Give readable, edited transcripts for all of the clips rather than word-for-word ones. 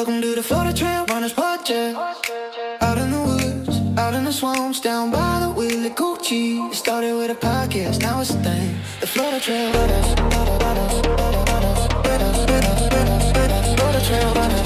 Welcome to the Florida Trail Runners Podcast. Out in the woods, out in the swamps, down by the Willie Coochie. It started with a podcast, now it's a thing. The Florida Trail Runners. Florida Trail Runners.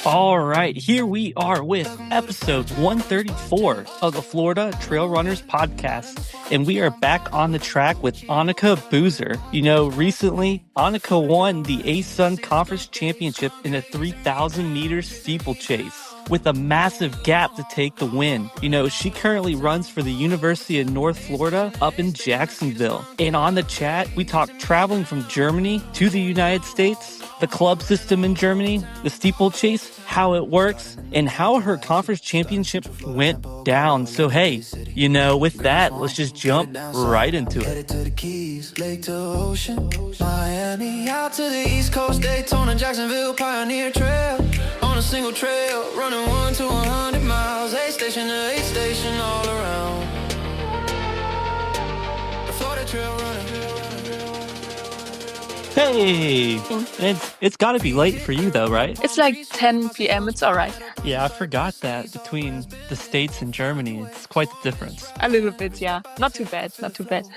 All right, here we are with episode 134 of the Florida Trail Runners podcast, and we are back on the track with Annika Boozer. You know, recently, Annika won the ASUN Conference Championship in a 3,000-meter steeplechase with a massive gap to take the win. You know, she currently runs for the University of North Florida up in Jacksonville. And on the chat, we talked traveling from Germany to the United States, the club system in Germany, the steeplechase, how it works, and how her conference championship went down. So hey, you know, with that, let's just jump right into it. Headed to the Keys, Lake to Ocean, Miami, out to the East Coast, Daytona, Jacksonville, Pioneer Trail. On a single trail, running 1 to 100 miles, 8 station to 8 station all around. The Florida Trail Runner. Hey, it's got to be late for you though, right? It's like 10 p.m. It's all right. Yeah, I forgot that between the States and Germany, it's quite the difference. A little bit, yeah. Not too bad, not too bad.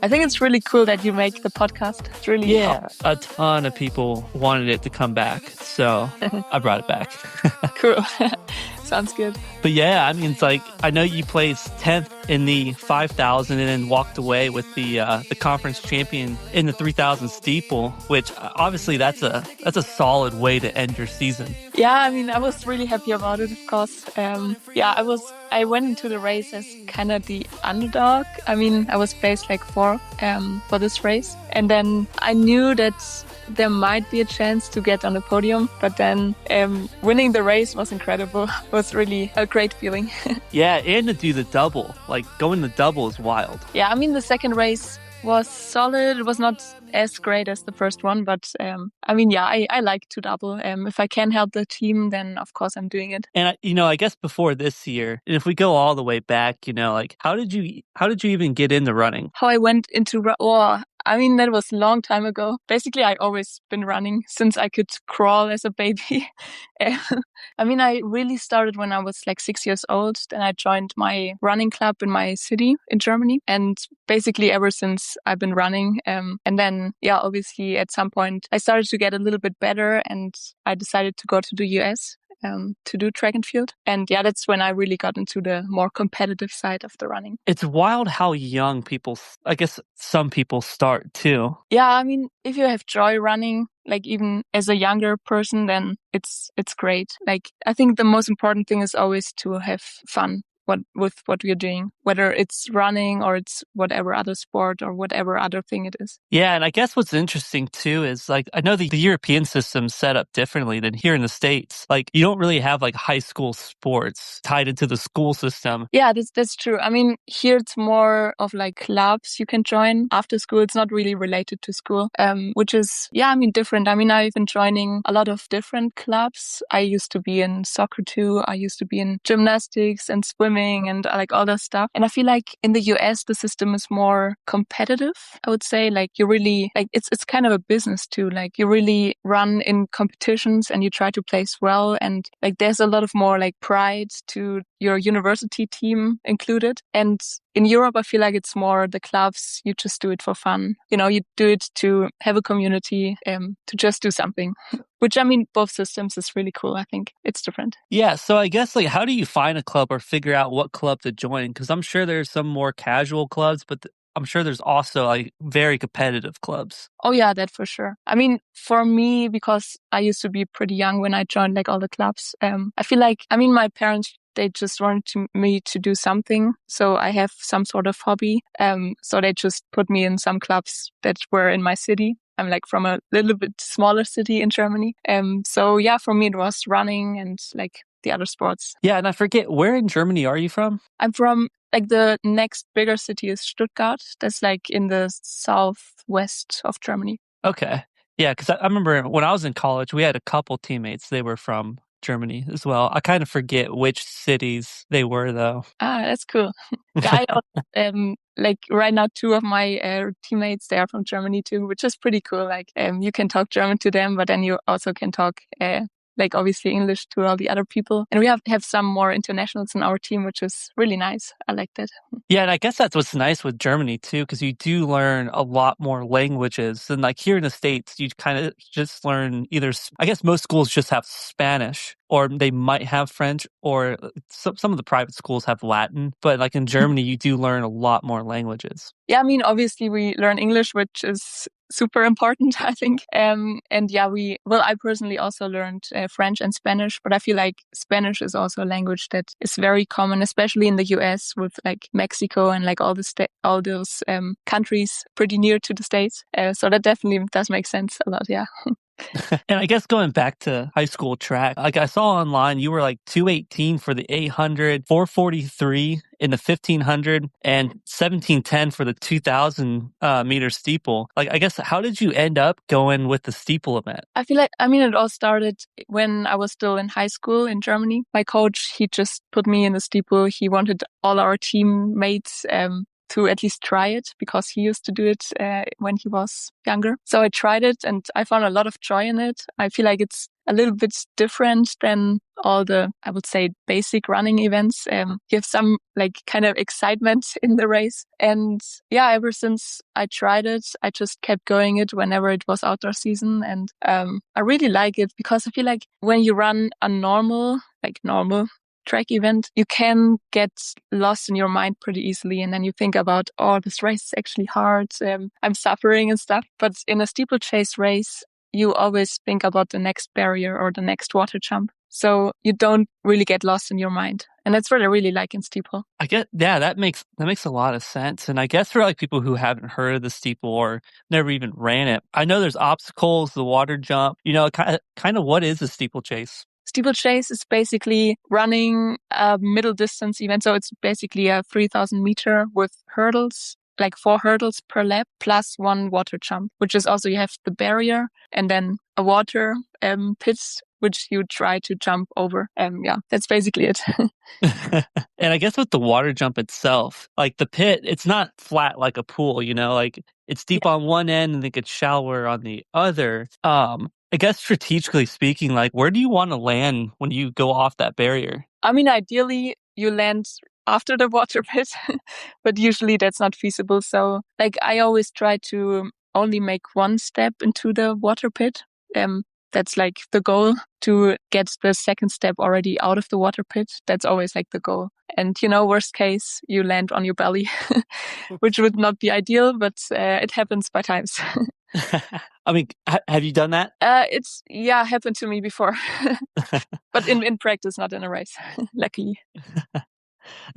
I think it's really cool that you make the podcast. It's really a ton of people wanted it to come back, so I brought it back. Cool. Sounds good. But yeah, I mean, it's like, I know you placed 10th in the 5,000 and then walked away with the conference champion in the 3,000 steeple, which obviously that's a solid way to end your season. Yeah, I mean, I was really happy about it, of course. I went into the race as kind of the underdog. I mean, I was placed like 4 for this race. And then I knew that there might be a chance to get on the podium, but then winning the race was incredible. It was really a great feeling. Yeah, and to do the double, like going the double is wild. Yeah, I mean, the second race was solid. It was not as great as the first one, but I mean, yeah, I like to double. If I can help the team, then of course I'm doing it. And I guess before this year, and if we go all the way back, you know, like how did you even get into running? How I went into I mean, that was a long time ago. Basically, I always been running since I could crawl as a baby. I mean, I really started when I was like 6 years old. Then I joined my running club in my city in Germany. And basically ever since I've been running. And then, yeah, obviously at some point I started to get a little bit better and I decided to go to the US. To do track and field. And yeah, that's when I really got into the more competitive side of the running. It's wild how young people, I guess some people start too. Yeah, I mean, if you have joy running, like even as a younger person, then it's great. Like, I think the most important thing is always to have fun with what we're doing, whether it's running or it's whatever other sport or whatever other thing it is. Yeah, and I guess what's interesting too is like, I know the European system's set up differently than here in the States. Like, you don't really have like high school sports tied into the school system. Yeah, that's true. I mean, here it's more of like clubs you can join after school. It's not really related to school, which is, yeah, I mean, different. I mean, I've been joining a lot of different clubs. I used to be in soccer too. I used to be in gymnastics and swimming and like all that stuff. And I feel like in the US, the system is more competitive, I would say. Like you really, like it's kind of a business too. Like you really run in competitions and you try to place well. And like there's a lot of more like pride to your university team included. And in Europe, I feel like it's more the clubs. You just do it for fun. You know, you do it to have a community, to just do something. Which, I mean, both systems is really cool. I think it's different. Yeah. So I guess like, how do you find a club or figure out what club to join? Because I'm sure there's some more casual clubs, but I'm sure there's also like very competitive clubs. Oh yeah, that for sure. I mean, for me, because I used to be pretty young when I joined like all the clubs, I feel like, I mean, my parents, they just wanted me to do something. So I have some sort of hobby. So they just put me in some clubs that were in my city. I'm like from a little bit smaller city in Germany. So yeah, for me, it was running and like the other sports. Yeah. And I forget, where in Germany are you from? I'm from like the next bigger city is Stuttgart. That's like in the southwest of Germany. Okay. Yeah. Because I remember when I was in college, we had a couple teammates. They were from Germany as well. I kind of forget which cities they were though. Ah, that's cool. Yeah, I also, like right now, two of my teammates, they are from Germany too, which is pretty cool. Like, you can talk German to them, but then you also can talk, like obviously English to all the other people. And we have some more internationals in our team, which is really nice. I like that. Yeah, and I guess that's what's nice with Germany too, because you do learn a lot more languages than like here in the States. You kind of just learn either, I guess most schools just have Spanish, or they might have French, or some of the private schools have Latin. But like in Germany, you do learn a lot more languages. Yeah, I mean, obviously we learn English, which is super important, I think. And yeah, I personally also learned French and Spanish, but I feel like Spanish is also a language that is very common, especially in the US with like Mexico and like all those countries pretty near to the States. So that definitely does make sense a lot. Yeah. And I guess going back to high school track, like I saw online, you were like 218 for the 800, 443 in the 1500, and 1710 for the 2000 meter steeple. Like, I guess, how did you end up going with the steeple event? I feel like, I mean, it all started when I was still in high school in Germany. My coach, he just put me in the steeple. He wanted all our teammates to at least try it because he used to do it when he was younger. So I tried it and I found a lot of joy in it. I feel like it's a little bit different than all the, I would say, basic running events. You have some like kind of excitement in the race. And yeah, ever since I tried it, I just kept going it whenever it was outdoor season. And I really like it because I feel like when you run a normal track event, you can get lost in your mind pretty easily. And then you think about, oh, this race is actually hard. I'm suffering and stuff. But in a steeplechase race, you always think about the next barrier or the next water jump. So you don't really get lost in your mind. And that's what I really like in steeple. That makes a lot of sense. And I guess for like people who haven't heard of the steeple or never even ran it, I know there's obstacles, the water jump, kind of what is a steeplechase? Steeplechase is basically running a middle distance event. So it's basically a 3,000 meter with hurdles, like 4 hurdles per lap plus 1 water jump, which is also, you have the barrier and then a water pit, which you try to jump over. Yeah, that's basically it. And I guess with the water jump itself, like the pit, it's not flat like a pool, like it's deep on one end and it gets shallower on the other. I guess strategically speaking, like where do you want to land when you go off that barrier? I mean, ideally you land after the water pit, but usually that's not feasible. So like I always try to only make one step into the water pit. That's like the goal, to get the second step already out of the water pit. That's always like the goal. And worst case, you land on your belly, which would not be ideal, but it happens by times. I mean, have you done that? It's happened to me before, but in practice, not in a race, luckily.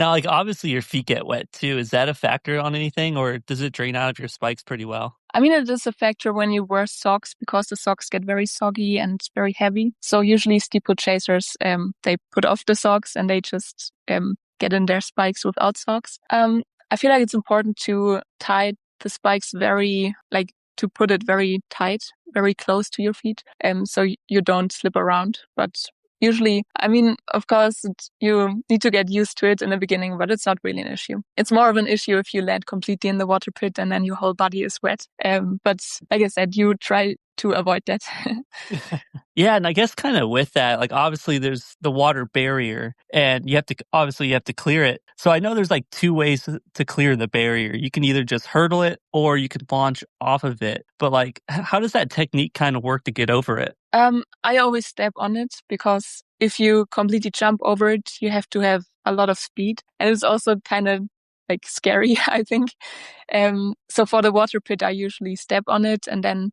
Now, like obviously your feet get wet too. Is that a factor on anything, or does it drain out of your spikes pretty well? I mean, it is a factor when you wear socks because the socks get very soggy and very heavy. So usually steeplechasers, they put off the socks and they just get in their spikes without socks. I feel like it's important to tie the spikes to put it very tight, very close to your feet, so you don't slip around. But usually, I mean, of course, you need to get used to it in the beginning, but it's not really an issue. It's more of an issue if you land completely in the water pit and then your whole body is wet. But like I said, you try to avoid that. Yeah, and I guess kind of with that, like obviously there's the water barrier and you have to clear it. So I know there's like 2 ways to clear the barrier. You can either just hurdle it or you can launch off of it. But like how does that technique kind of work to get over it? I always step on it because if you completely jump over it, you have to have a lot of speed. And it's also kind of like scary, I think. So for the water pit, I usually step on it and then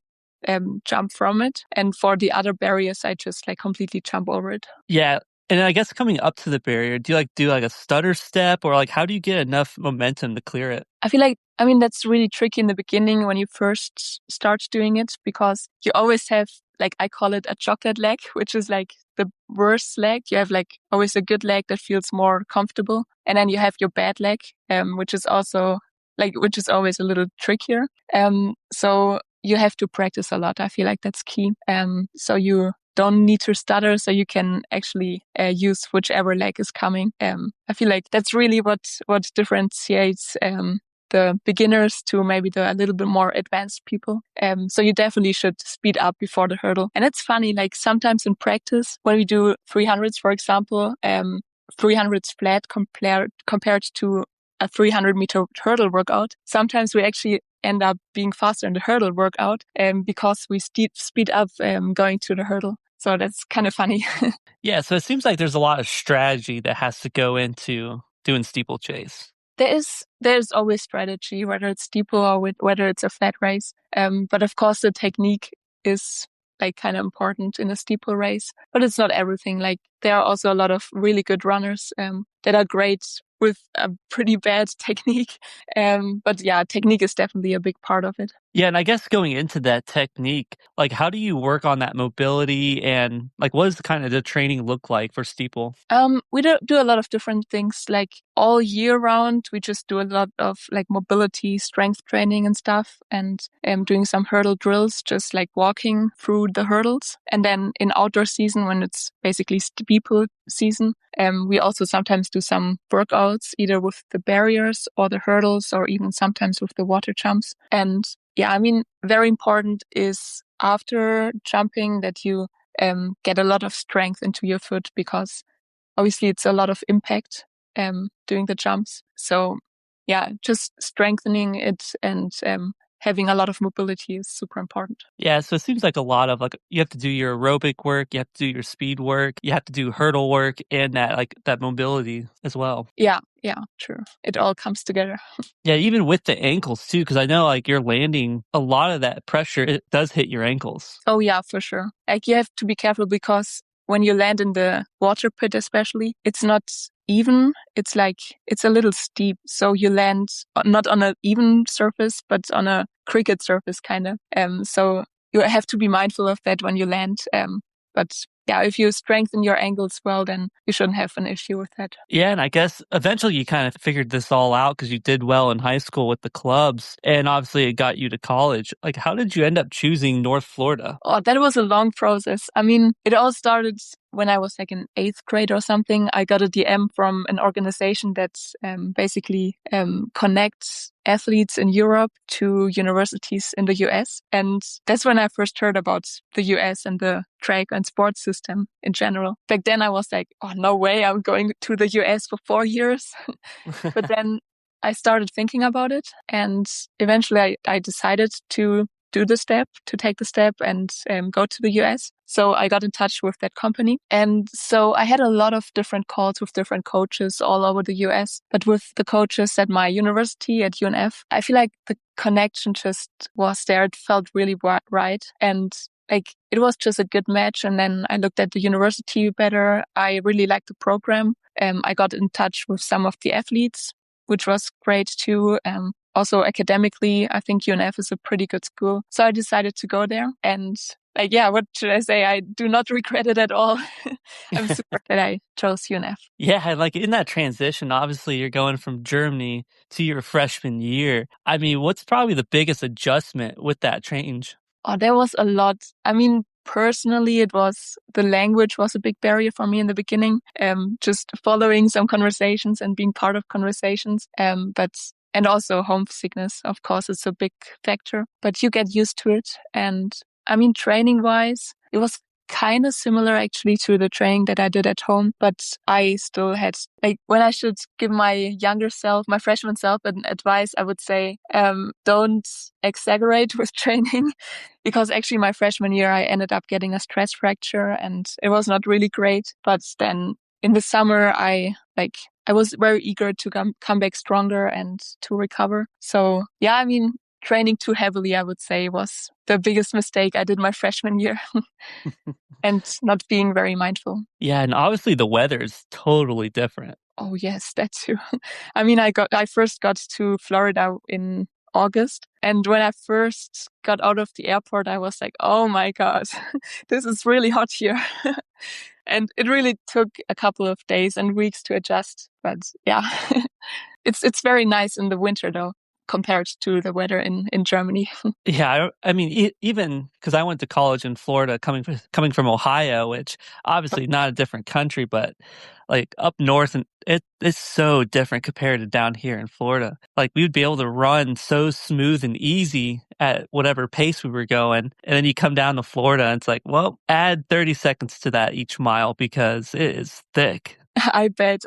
jump from it. And for the other barriers, I just like completely jump over it. Yeah. And I guess coming up to the barrier, do you do a stutter step, or like how do you get enough momentum to clear it? I feel like, I mean, that's really tricky in the beginning when you first start doing it, because you always have, like, I call it a chocolate leg, which is like the worst leg. You have like always a good leg that feels more comfortable. And then you have your bad leg, which is always a little trickier. So you have to practice a lot. I feel like that's key. So you don't need to stutter, so you can actually use whichever leg is coming. I feel like that's really what differentiates the beginners to maybe the a little bit more advanced people. So you definitely should speed up before the hurdle. And it's funny, like sometimes in practice when we do 300s, for example, 300s flat compared to a 300-meter hurdle workout, sometimes we actually end up being faster in the hurdle workout because we speed up going to the hurdle. So that's kind of funny. Yeah, so it seems like there's a lot of strategy that has to go into doing steeplechase. There's always strategy, whether it's steeple or whether it's a flat race. But of course, the technique is like kind of important in a steeple race, but it's not everything. Like there are also a lot of really good runners that are great with a pretty bad technique. But yeah, technique is definitely a big part of it. Yeah, and I guess going into that technique, like how do you work on that mobility and like what does the training look like for steeple? We do a lot of different things. Like all year round, we just do a lot of like mobility, strength training and stuff, and doing some hurdle drills, just like walking through the hurdles. And then in outdoor season, when it's basically steeple season, we also sometimes do some workouts, either with the barriers or the hurdles, or even sometimes with the water jumps. And yeah, I mean, very important is after jumping that you get a lot of strength into your foot, because obviously it's a lot of impact doing the jumps. So yeah, just strengthening it and having a lot of mobility is super important. Yeah, so it seems like a lot of like you have to do your aerobic work, you have to do your speed work, you have to do hurdle work and that mobility as well. Yeah, true. It all comes together. Yeah, even with the ankles too, because I know like you're landing a lot of that pressure, it does hit your ankles. Oh yeah, for sure. Like you have to be careful because when you land in the water pit especially, it's not even. It's like, it's a little steep. So you land not on an even surface, but on a cricket surface kind of. So you have to be mindful of that when you land. But yeah, if you strengthen your ankles well, then you shouldn't have an issue with that. Yeah, and I guess eventually you kind of figured this all out because you did well in high school with the clubs, and obviously it got you to college. Like, how did you end up choosing North Florida? Oh, that was a long process. I mean, it all started when I was like in 8th grade or something. I got a DM from an organization that basically connects athletes in Europe to universities in the US. And that's when I first heard about the US and the track and sports system in general. Back then I was like, oh, no way, I'm going to the US for 4 years. But then I started thinking about it, and eventually I decided to take the step and go to the US. So I got in touch with that company. And so I had a lot of different calls with different coaches all over the US. But with the coaches at my university at UNF, I feel like the connection just was there. It felt really right. And like it was just a good match. And then I looked at the university better. I really liked the program. I got in touch with some of the athletes, which was great too. Also academically, I think UNF is a pretty good school. So I decided to go there. And like, yeah, what should I say? I do not regret it at all. I'm super that I chose UNF. Yeah, and like in that transition, obviously you're going from Germany to your freshman year. I mean, what's probably the biggest adjustment with that change? Oh, there was a lot. I mean, personally, the language was a big barrier for me in the beginning. Just following some conversations and being part of conversations. And also homesickness, of course, it's a big factor, but you get used to it. And I mean, training wise, it was kind of similar actually to the training that I did at home, but I still had, like, when I should give my younger self, my freshman self, an advice, I would say, don't exaggerate with training, because actually my freshman year, I ended up getting a stress fracture and it was not really great. But then in the summer, I was very eager to come back stronger and to recover. So yeah, I mean, training too heavily, I would say, was the biggest mistake I did my freshman year. And not being very mindful. Yeah, and obviously the weather is totally different. Oh yes, that too. I mean, I first got to Florida in August, and when I first got out of the airport, I was like, oh my God, this is really hot here. And it really took a couple of days and weeks to adjust. But yeah, it's very nice in the winter though. compared to the weather in Germany. Yeah, I mean, even because I went to college in Florida, coming from Ohio, which obviously not a different country, but like up north, and it's so different compared to down here in Florida. Like we would be able to run so smooth and easy at whatever pace we were going, and then you come down to Florida, and it's like, well, add 30 seconds to that each mile because it is thick. I bet.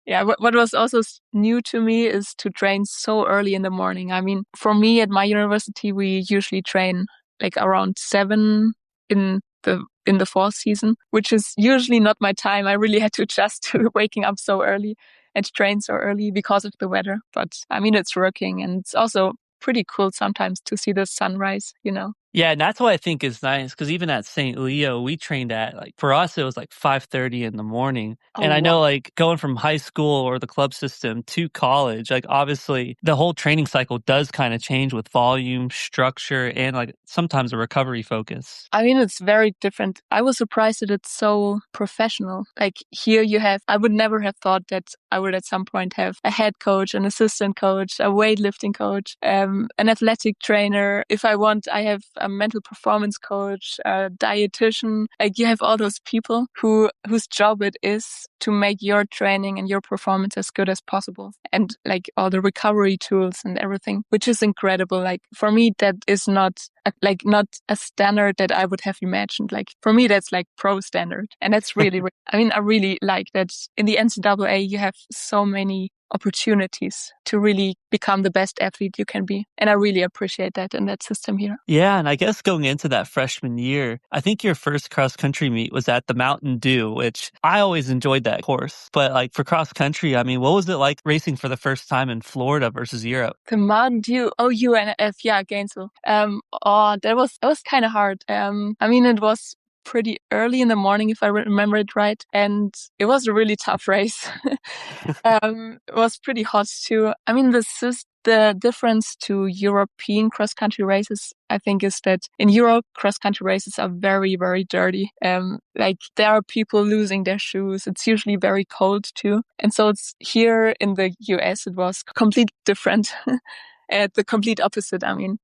Yeah, what was also new to me is to train so early in the morning. I mean, for me at my university, we usually train like around 7 in the fall season, which is usually not my time. I really had to adjust to waking up so early and train so early because of the weather. But I mean, it's working, and it's also pretty cool sometimes to see the sunrise, you know. Yeah, and that's what I think is nice because even at St. Leo, we trained at like for us it was like 5:30 in the morning. Oh, And I wow. know like going from high school or the club system to college, like obviously the whole training cycle does kind of change with volume, structure, and like sometimes a recovery focus. I mean, it's very different. I was surprised that it's so professional. Like here you have, I would never have thought that I would at some point have a head coach, an assistant coach, a weightlifting coach, an athletic trainer. If I want, I have a mental performance coach, a dietitian. Like you have all those people whose job it is to make your training and your performance as good as possible. And like all the recovery tools and everything, which is incredible. Like for me, that is not not a standard that I would have imagined. Like for me, that's like pro standard. And that's really, I mean, I really like that in the NCAA, you have so many opportunities to really become the best athlete you can be. And I really appreciate that in that system here. Yeah, and I guess going into that freshman year, I think your first cross country meet was at the Mountain Dew, which I always enjoyed that course. But like for cross country, I mean, what was it like racing for the first time in Florida versus Europe? The Mountain Dew, UNF, yeah, Gainesville. That was kind of hard. I mean, it was pretty early in the morning, if I remember it right, and it was a really tough race. It was pretty hot too. I mean, the difference to European cross-country races, I think, is that in Europe, cross-country races are very, very dirty. Like there are people losing their shoes. It's usually very cold too. And so it's here in the US, it was completely different. The complete opposite. I mean,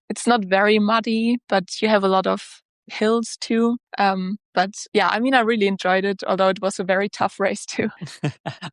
it's not very muddy, but you have a lot of hills too. But yeah, I mean, I really enjoyed it, although it was a very tough race too.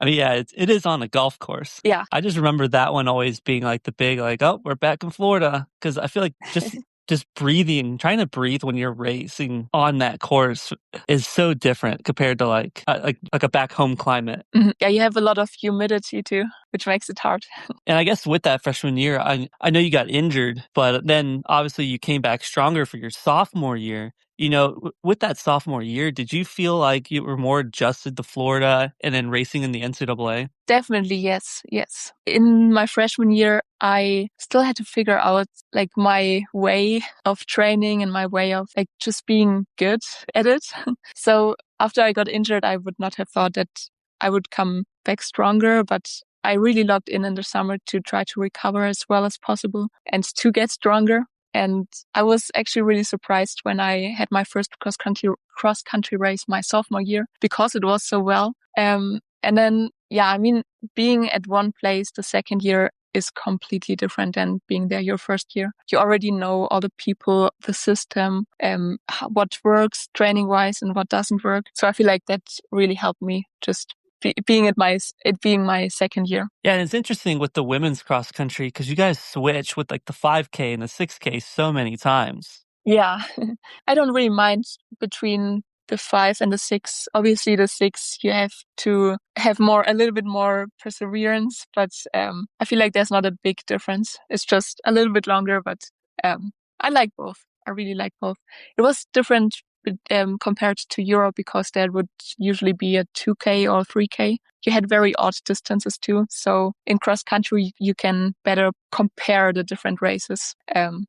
I mean, yeah, it is on a golf course. Yeah. I just remember that one always being like the big, like, oh, we're back in Florida. Because I feel like just breathing, trying to breathe when you're racing on that course is so different compared to like a back home climate. Mhm. Yeah, you have a lot of humidity too, which makes it hard. And I guess with that freshman year, I know you got injured, but then obviously you came back stronger for your sophomore year. You know, with that sophomore year, did you feel like you were more adjusted to Florida and then racing in the NCAA? Definitely, yes. In my freshman year, I still had to figure out like my way of training and my way of like just being good at it. So after I got injured, I would not have thought that I would come back stronger, but I really logged in the summer to try to recover as well as possible and to get stronger. And I was actually really surprised when I had my first cross country race my sophomore year because it was so well. And then, yeah, I mean, being at one place the second year is completely different than being there your first year. You already know all the people, the system, what works training wise and what doesn't work. So I feel like that really helped me just being my second year. Yeah, and it's interesting with the women's cross country because you guys switch with like the 5K and the 6K so many times. Yeah, I don't really mind between the 5 and the 6. Obviously, the 6 you have to have a little bit more perseverance, but I feel like there's not a big difference. It's just a little bit longer, but I like both. I really like both. It was different compared to Europe because there would usually be a 2K or 3K. You had very odd distances too. So in cross country, you can better compare the different races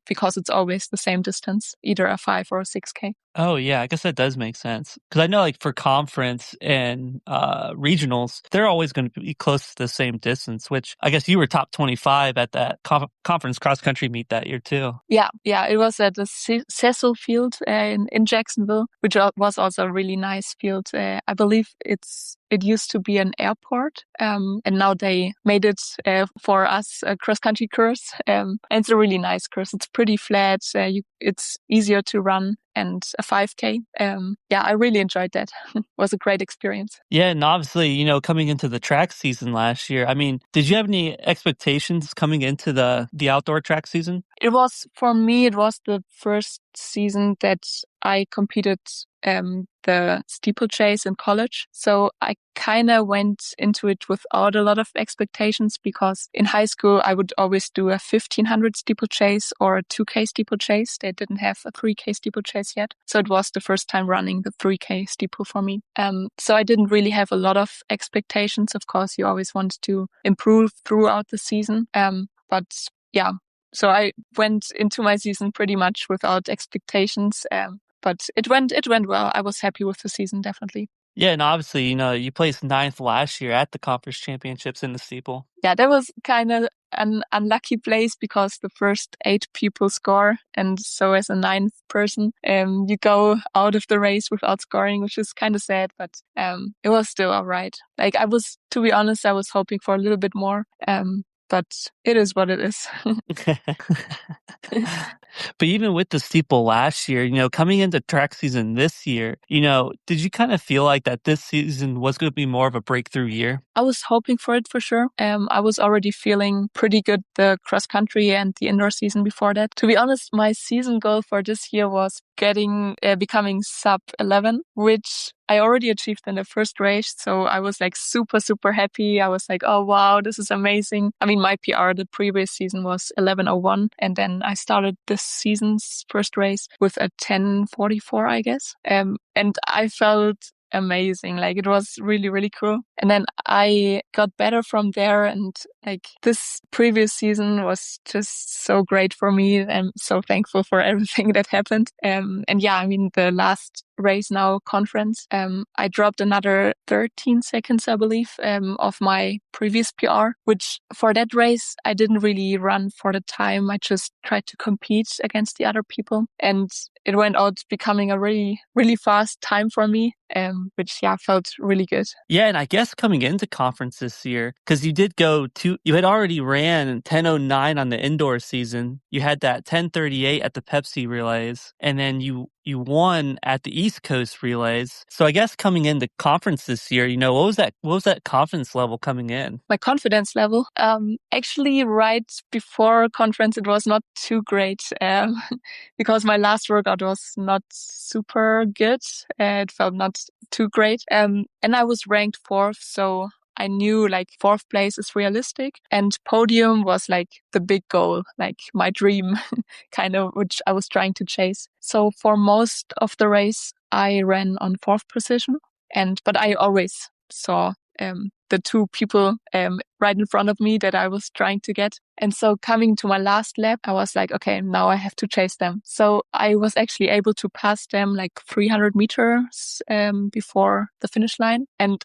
because it's always the same distance, either a 5 or a 6K. Oh, yeah, I guess that does make sense. Because I know like for conference and regionals, they're always going to be close to the same distance, which I guess you were top 25 at that conference cross country meet that year too. Yeah, it was at the Cecil Field in Jacksonville, which was also a really nice field. I believe it's it used to be an airport, and now they made it for us a cross-country course. And it's a really nice course. It's pretty flat. It's easier to run, and a 5K. Yeah, I really enjoyed that. It was a great experience. Yeah, and obviously, coming into the track season last year, I mean, did you have any expectations coming into the outdoor track season? For me, it was the first season that I competed the steeplechase in college. So I kind of went into it without a lot of expectations, because in high school, I would always do a 1500 steeplechase or a 2K steeplechase. They didn't have a 3K steeplechase yet. So it was the first time running the 3K steeple for me. So I didn't really have a lot of expectations. Of course, you always want to improve throughout the season. But yeah, so I went into my season pretty much without expectations. But it went well. I was happy with the season, definitely. Yeah, and obviously, you placed 9th last year at the conference championships in the steeple. Yeah, that was kind of an unlucky place, because the first 8 people score. And so as a 9th person, you go out of the race without scoring, which is kind of sad, but it was still all right. Like, to be honest, I was hoping for a little bit more. But it is what it is. But even with the steeple last year, coming into track season this year, did you kind of feel like that this season was going to be more of a breakthrough year? I was hoping for it, for sure. I was already feeling pretty good the cross country and the indoor season before that. To be honest, my season goal for this year was becoming sub 11, which I already achieved in the first race. So I was like super, super happy. I was like, oh wow, this is amazing. I mean, my PR the previous season was 11:01. And then I started this season's first race with a 10:44, I guess. And I felt amazing. Like, it was really, really cool. And then I got better from there. And like, this previous season was just so great for me. I'm so thankful for everything that happened. And yeah, I mean, the last race now, conference, I dropped another 13 seconds, I believe, of my previous PR, which for that race, I didn't really run for the time. I just tried to compete against the other people. And it went out becoming a really, really fast time for me, which, yeah, felt really good. Yeah, and I guess coming into conference this year, because you had already ran 10:09 on the indoor season. You had that 10:38 at the Pepsi relays, and then you won at the East Coast relays. So I guess coming into conference this year, what was that confidence level coming in? My confidence level, actually right before conference, it was not too great, because my last workout was not super good. It felt not too great. And I was ranked 4th. So I knew like 4th place is realistic, and podium was like the big goal, like my dream kind of, which I was trying to chase. So for most of the race, I ran on 4th position, but I always saw the 2 people right in front of me that I was trying to get. And so coming to my last lap, I was like, okay, now I have to chase them. So I was actually able to pass them like 300 meters before the finish line. And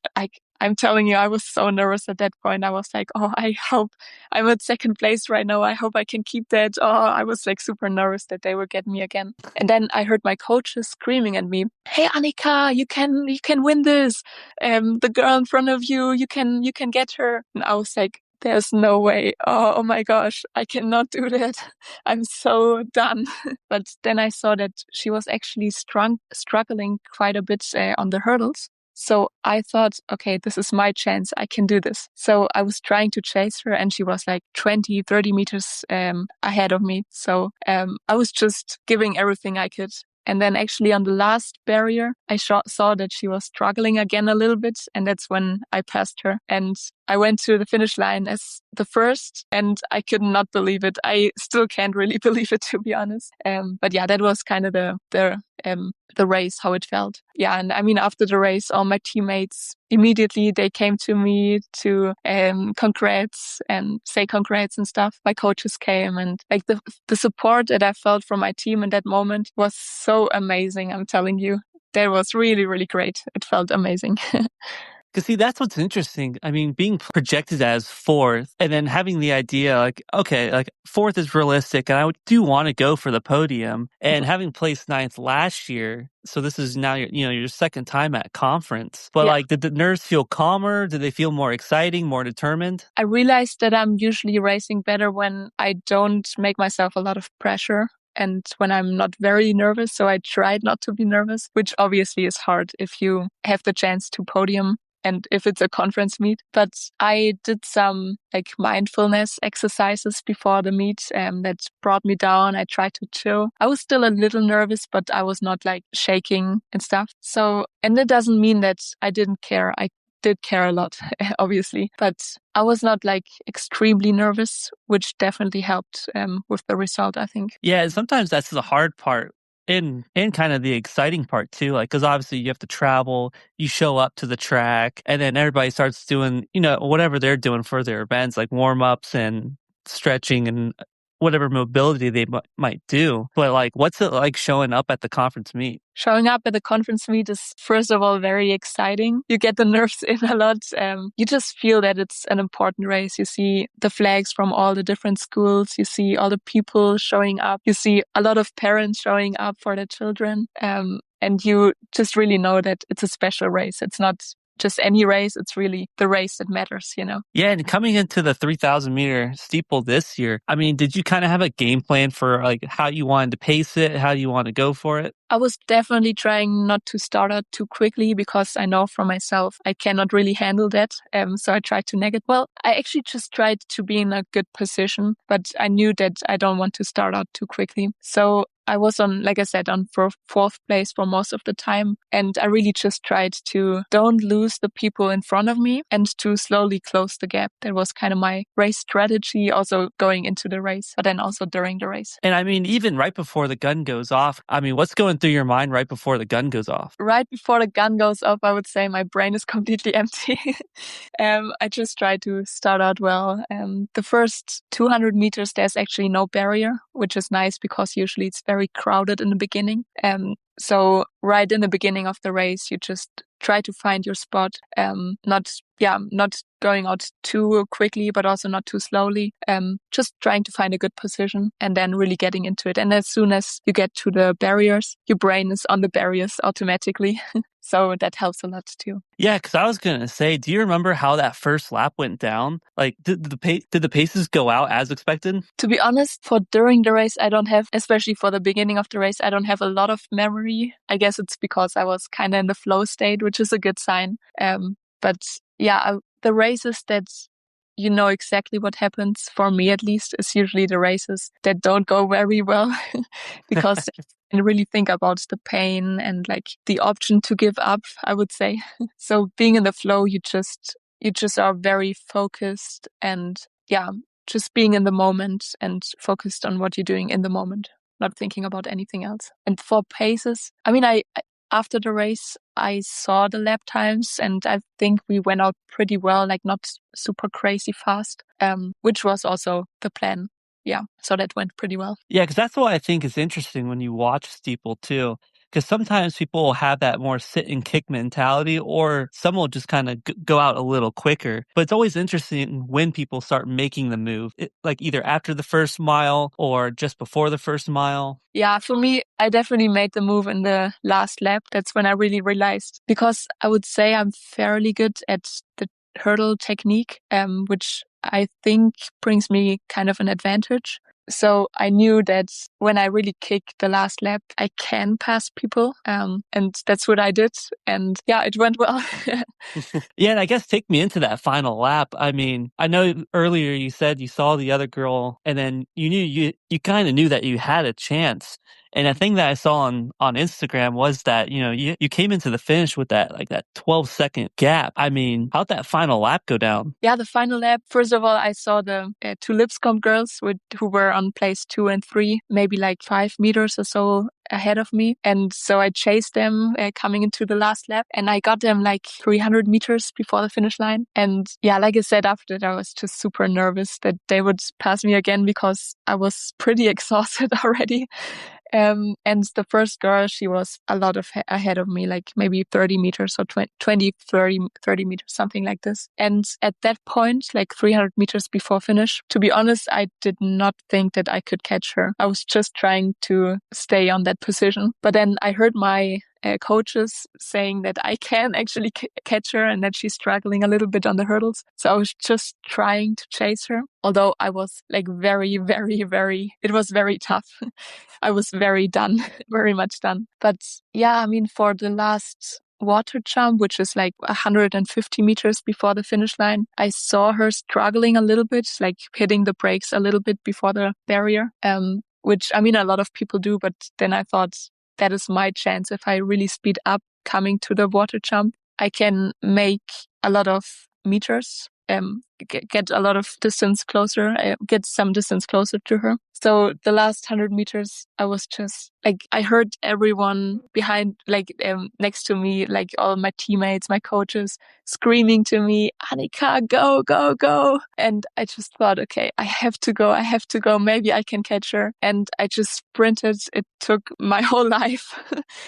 I'm telling you, I was so nervous at that point. I was like, oh, I hope I'm at 2nd place right now. I hope I can keep that. Oh, I was like super nervous that they will get me again. And then I heard my coaches screaming at me, hey, Annika, you can win this. The girl in front of you, you can get her. And I was like, there's no way. Oh my gosh, I cannot do that. I'm so done. But then I saw that she was actually struggling quite a bit on the hurdles. So I thought, okay, this is my chance. I can do this. So I was trying to chase her, and she was like 20, 30 meters ahead of me. So I was just giving everything I could. And then actually on the last barrier, I saw that she was struggling again a little bit. And that's when I passed her. And I went to the finish line as the first, and I could not believe it. I still can't really believe it, to be honest. But yeah, that was kind of the race, how it felt. Yeah, and I mean, after the race, all my teammates immediately they came to me to congrats and say congrats and stuff. My coaches came, and like the support that I felt from my team in that moment was so amazing. I'm telling you, that was really, really great. It felt amazing. Because see, that's what's interesting. I mean, being projected as fourth and then having the idea like, okay, like fourth is realistic and do want to go for the podium and having placed ninth last year. So this is now your second time at conference. But Yeah. like, did the nerves feel calmer? Did they feel more exciting, more determined? I realized that I'm usually racing better when I don't make myself a lot of pressure and when I'm not very nervous. So I tried not to be nervous, which obviously is hard if you have the chance to podium and if it's a conference meet. But I did some like mindfulness exercises before the meet that brought me down. I tried to chill. I was still a little nervous, but I was not like shaking and stuff. So, and it doesn't mean that I didn't care. I did care a lot, obviously, but I was not like extremely nervous, which definitely helped with the result, I think. Yeah, and sometimes that's the hard part and kind of the exciting part too. Like, because obviously you have to travel, you show up to the track, and then everybody starts doing whatever they're doing for their events, like warm ups and stretching and whatever mobility they might do. But like, what's it like showing up at the conference meet? Showing up at the conference meet is, first of all, very exciting. You get the nerves in a lot. You just feel that it's an important race. You see the flags from all the different schools. You see all the people showing up. You see a lot of parents showing up for their children. And you just really know that it's a special race. It's not just any race. It's really the race that matters, Yeah, and coming into the 3,000-meter steeple this year, I mean, did you kind of have a game plan for like how you wanted to pace it, how you want to go for it? I was definitely trying not to start out too quickly because I know from myself I cannot really handle that. So I tried to negate. Well, I actually just tried to be in a good position, but I knew that I don't want to start out too quickly. So I was on, like I said, on fourth place for most of the time. And I really just tried to don't lose the people in front of me and to slowly close the gap. That was kind of my race strategy, also going into the race, but then also during the race. And I mean, even right before the gun goes off, I mean, what's going through your mind right before the gun goes off? Right before the gun goes off, I would say my brain is completely empty. I just try to start out well. The first 200 meters, there's actually no barrier, which is nice because usually it's very crowded in the beginning. So right in the beginning of the race, you just try to find your spot, not going out too quickly, but also not too slowly. Just trying to find a good position and then really getting into it. And as soon as you get to the barriers, your brain is on the barriers automatically. So that helps a lot too. Yeah, because I was going to say, do you remember how that first lap went down? Like, did the paces go out as expected? To be honest, for during the race, I don't have, especially for the beginning of the race, I don't have a lot of memory. I guess it's because I was kind of in the flow state, which is a good sign. But yeah, the races that you know exactly what happens, for me at least, is usually the races that don't go very well because I really think about the pain and like the option to give up, I would say. So being in the flow, you just are very focused and just being in the moment and focused on what you're doing in the moment, not thinking about anything else. And for paces, I mean, I after the race, I saw the lap times and I think we went out pretty well, like not super crazy fast, which was also the plan. Yeah, so that went pretty well. Yeah, because that's what I think is interesting when you watch steeple too. Because sometimes people will have that more sit and kick mentality, or some will just kind of go out a little quicker. But it's always interesting when people start making the move, like either after the first mile or just before the first mile. Yeah, for me, I definitely made the move in the last lap. That's when I really realized, because I would say I'm fairly good at the hurdle technique, which I think brings me kind of an advantage. So I knew that when I really kick the last lap, I can pass people. And that's what I did. And yeah, it went well. Yeah, and I guess take me into that final lap. I mean, I know earlier you said you saw the other girl and then you knew you kind of knew that you had a chance. And a thing that I saw on Instagram was that, you came into the finish with that 12-second gap. I mean, how'd that final lap go down? Yeah, the final lap, first of all, I saw the two Lipscomb girls who were on place 2 and 3, maybe like 5 meters or so ahead of me. And so I chased them coming into the last lap and I got them like 300 meters before the finish line. And yeah, like I said, after that, I was just super nervous that they would pass me again because I was pretty exhausted already. And the first girl, she was a lot of ahead of me, like maybe 30 meters or 20, 30 meters, something like this. And at that point, like 300 meters before finish, to be honest, I did not think that I could catch her. I was just trying to stay on that position. But then I heard my coaches saying that I can actually catch her and that she's struggling a little bit on the hurdles. So I was just trying to chase her, although I was like very, very, it was very tough. I was very done, very much done. But yeah, I mean, for the last water jump, which is like 150 meters before the finish line, I saw her struggling a little bit, like hitting the brakes a little bit before the barrier, which I mean, a lot of people do. But then I thought, that is my chance. If I really speed up coming to the water jump, I can make a lot of meters, get a lot of distance closer, get some distance closer to her. So the last 100 meters, I was just like, I heard everyone behind, like next to me, like all my teammates, my coaches screaming to me, Annika, go, go, go. And I just thought, okay, I have to go. Maybe I can catch her. And I just sprinted. It took my whole life.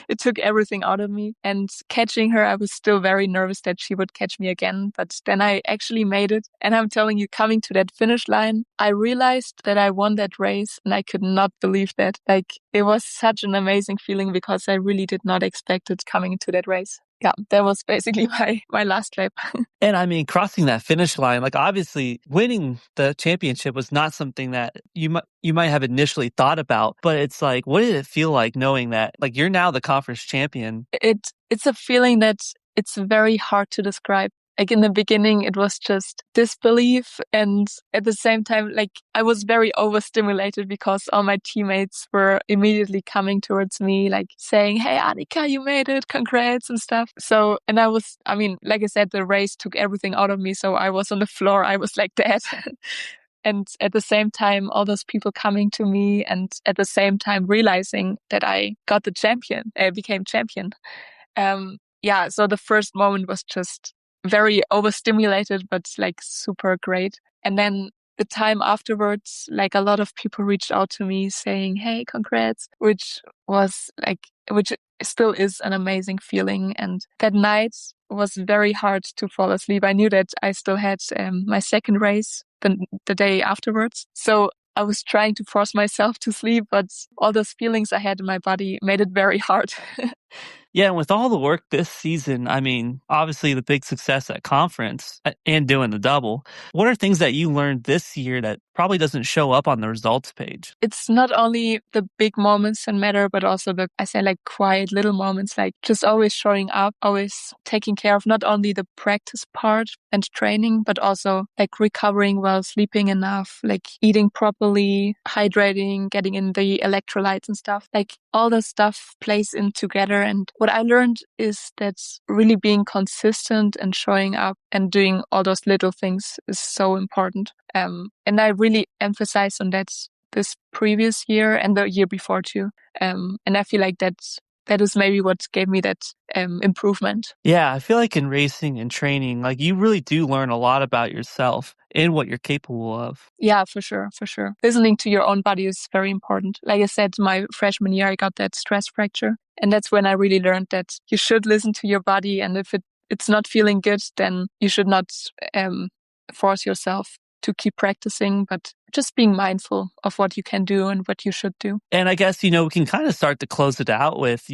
It took everything out of me. And catching her, I was still very nervous that she would catch me again. But then I actually made it. And I'm telling you, coming to that finish line, I realized that I won that race and I could not believe that. Like, it was such an amazing feeling because I really did not expect it coming into that race. Yeah, that was basically my last lap. And I mean, crossing that finish line, like obviously winning the championship was not something that you might have initially thought about, but it's like, what did it feel like knowing that like you're now the conference champion? It's a feeling that it's very hard to describe. Like in the beginning, it was just disbelief. And at the same time, like I was very overstimulated because all my teammates were immediately coming towards me, like saying, hey, Annika, you made it. Congrats and stuff. So, and I mean, like I said, the race took everything out of me. So I was on the floor. I was like dead. And at the same time, all those people coming to me and at the same time realizing that I got the champion, became champion. Yeah. So the first moment was just very overstimulated, but like super great. And then the time afterwards, like a lot of people reached out to me saying, hey, congrats, which still is an amazing feeling. And that night was very hard to fall asleep. I knew that I still had my second race the day afterwards. So I was trying to force myself to sleep, but all those feelings I had in my body made it very hard. Yeah, and with all the work this season, I mean, obviously the big success at conference and doing the double, what are things that you learned this year that probably doesn't show up on the results page? It's not only the big moments that matter, but also like quiet little moments, like just always showing up, always taking care of not only the practice part and training, but also like recovering well, sleeping enough, like eating properly, hydrating, getting in the electrolytes and stuff. Like all the stuff plays in together. And what I learned is that really being consistent and showing up and doing all those little things is so important. And I really emphasized on that this previous year and the year before too. And I feel like that is maybe what gave me that improvement. Yeah, I feel like in racing and training, like you really do learn a lot about yourself and what you're capable of. Yeah, for sure. Listening to your own body is very important. Like I said, my freshman year, I got that stress fracture. And that's when I really learned that you should listen to your body. And if it's not feeling good, then you should not force yourself to keep practicing, but just being mindful of what you can do and what you should do. And I guess, we can kind of start to close it out with,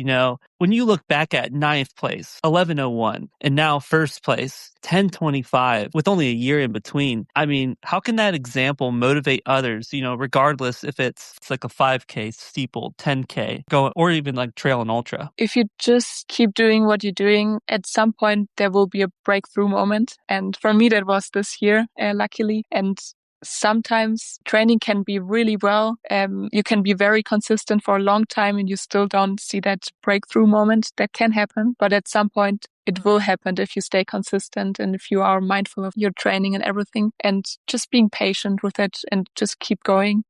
when you look back at 9th place, 11:01, and now first place, 10:25, with only a year in between. I mean, how can that example motivate others, regardless if it's like a 5K, steeple, 10K, or even like trail and ultra? If you just keep doing what you're doing, at some point there will be a breakthrough moment. And for me, that was this year, luckily. And sometimes training can be really well. You can be very consistent for a long time and you still don't see that breakthrough moment. That can happen. But at some point, it will happen if you stay consistent and if you are mindful of your training and everything. And just being patient with it and just keep going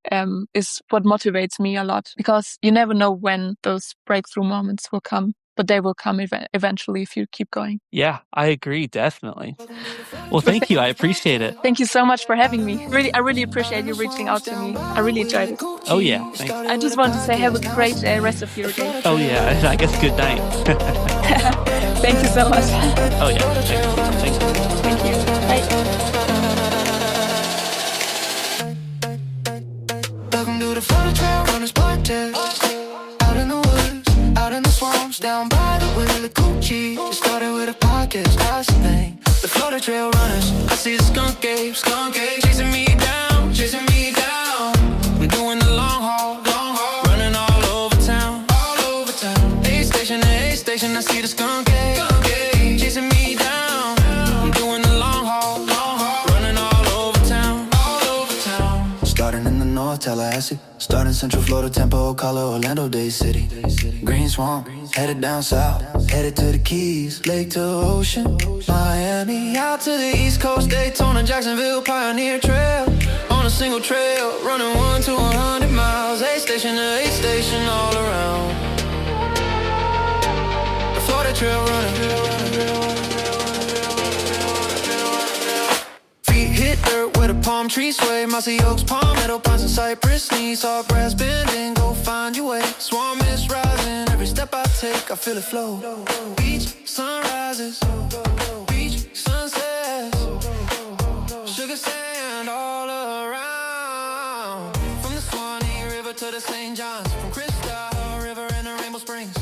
is what motivates me a lot, because you never know when those breakthrough moments will come. but they will come eventually if you keep going. Yeah, I agree, definitely. Well, thank you. I appreciate it. Thank you so much for having me. I really appreciate you reaching out to me. I really enjoyed it. Oh, yeah. Thanks. I just want to say have a great rest of your day. Oh, yeah. And I guess good night. Thank you so much. Oh, yeah. Thank you. Thank you. Bye. Welcome to the Florida Trail Runners podcast. Out in the woods, out in the swamps, down by the Willie Coochie. It started with a podcast, that's the thing. The Florida Trail Runners, I see the skunk ape, chasing me down, chasing me down. I'm doing the long haul, running all over town, A station to A station, I see the skunk ape, chasing me down. I'm doing the long haul, running all over town, Starting in the North, Tallahassee. Starting Central Florida, Tampa, Ocala, Orlando, Day City. Green Swamp, headed down south. Headed to the Keys, lake to ocean. Miami, out to the East Coast, Daytona, Jacksonville, Pioneer Trail. On a single trail, running 1 to 100 miles. A station to A station, all around. The Florida Trail Runner. Feet hit dirt where the palm trees sway. Mossy oaks, palmetto pines, and cypress knees. Sawgrass bending, go find your way. Swarm mist rising, every step I take, I feel it flow. Beach sunrises, beach sunsets, sugar sand all around. From the Swanee River to the St. Johns, from Crystal River and the Rainbow Springs.